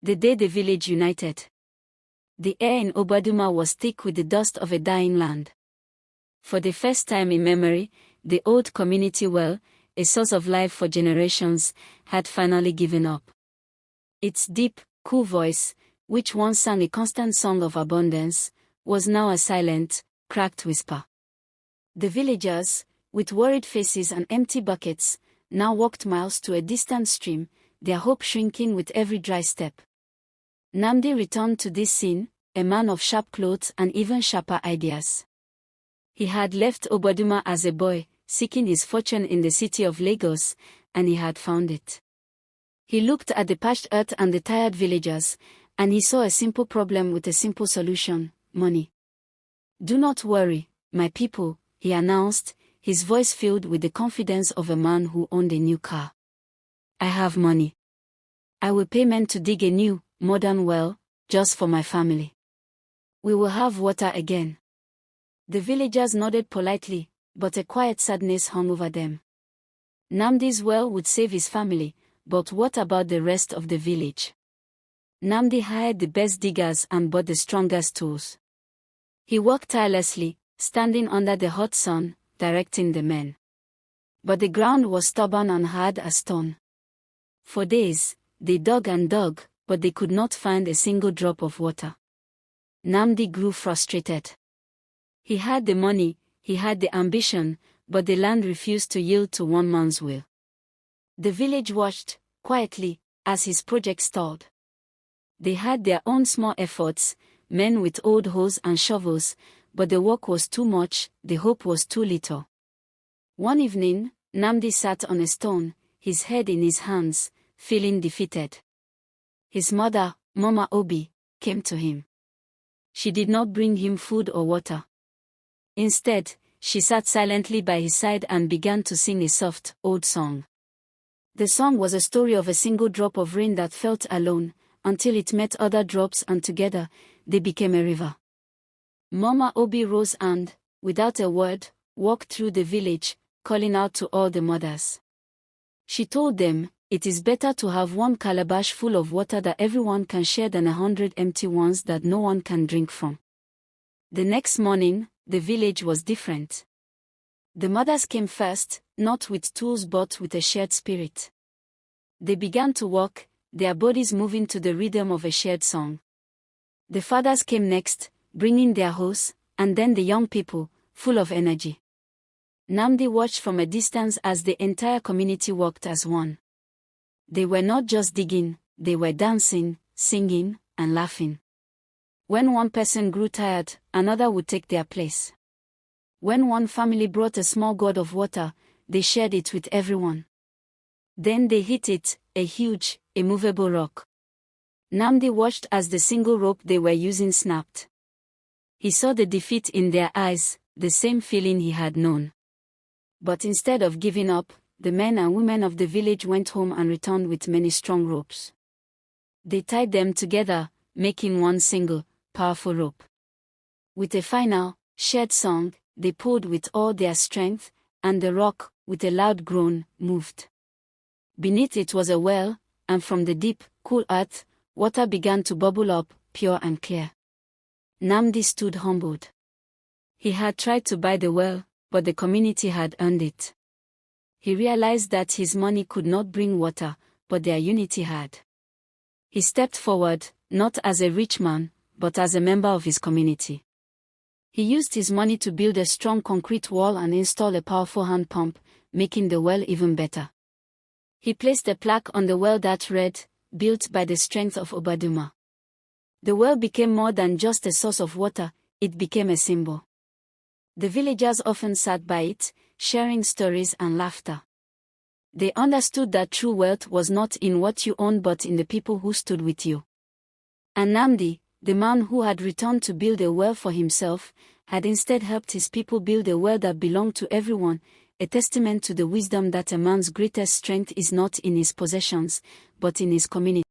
The day the village united. The air in Obaduma was thick with the dust of a dying land. For the first time in memory, the old community well, a source of life for generations, had finally given up. Its deep, cool voice, which once sang a constant song of abundance, was now a silent, cracked whisper. The villagers, with worried faces and empty buckets, now walked miles to a distant stream, their hope shrinking with every dry step. Nnamdi returned to this scene, a man of sharp clothes and even sharper ideas. He had left Obaduma as a boy, seeking his fortune in the city of Lagos, and he had found it. He looked at the parched earth and the tired villagers, and he saw a simple problem with a simple solution: money. "Do not worry, my people," he announced, his voice filled with the confidence of a man who owned a new car. "I have money. I will pay men to dig a new, modern well, just for my family. We will have water again." The villagers nodded politely, but a quiet sadness hung over them. Nnamdi's well would save his family, but what about the rest of the village? Nnamdi hired the best diggers and bought the strongest tools. He worked tirelessly, standing under the hot sun, directing the men. But the ground was stubborn and hard as stone. For days, they dug and dug, but they could not find a single drop of water. Nnamdi grew frustrated. He had the money, he had the ambition, but the land refused to yield to one man's will. The village watched, quietly, as his project stalled. They had their own small efforts, men with old hoes and shovels, but the work was too much, the hope was too little. One evening, Nnamdi sat on a stone, his head in his hands, feeling defeated. His mother, Mama Obi, came to him. She did not bring him food or water. Instead, she sat silently by his side and began to sing a soft, old song. The song was a story of a single drop of rain that felt alone, until it met other drops and together, they became a river. Mama Obi rose and, without a word, walked through the village, calling out to all the mothers. She told them, "It is better to have one calabash full of water that everyone can share than 100 empty ones that no one can drink from." The next morning, the village was different. The mothers came first, not with tools but with a shared spirit. They began to walk, their bodies moving to the rhythm of a shared song. The fathers came next, bringing their hoes, and then the young people, full of energy. Nnamdi watched from a distance as the entire community worked as one. They were not just digging, they were dancing, singing, and laughing. When one person grew tired, another would take their place. When one family brought a small gourd of water, they shared it with everyone. Then they hit it, a huge, immovable rock. Nnamdi watched as the single rope they were using snapped. He saw the defeat in their eyes, the same feeling he had known. But instead of giving up, the men and women of the village went home and returned with many strong ropes. They tied them together, making one single, powerful rope. With a final, shared song, they pulled with all their strength, and the rock, with a loud groan, moved. Beneath it was a well, and from the deep, cool earth, water began to bubble up, pure and clear. Nnamdi stood humbled. He had tried to buy the well, but the community had earned it. He realized that his money could not bring water, but their unity had. He stepped forward, not as a rich man, but as a member of his community. He used his money to build a strong concrete wall and install a powerful hand pump, making the well even better. He placed a plaque on the well that read, "Built by the strength of Obaduma." The well became more than just a source of water, it became a symbol. The villagers often sat by it, sharing stories and laughter. They understood that true wealth was not in what you owned but in the people who stood with you. And Nnamdi, the man who had returned to build a well for himself, had instead helped his people build a well that belonged to everyone, a testament to the wisdom that a man's greatest strength is not in his possessions, but in his community.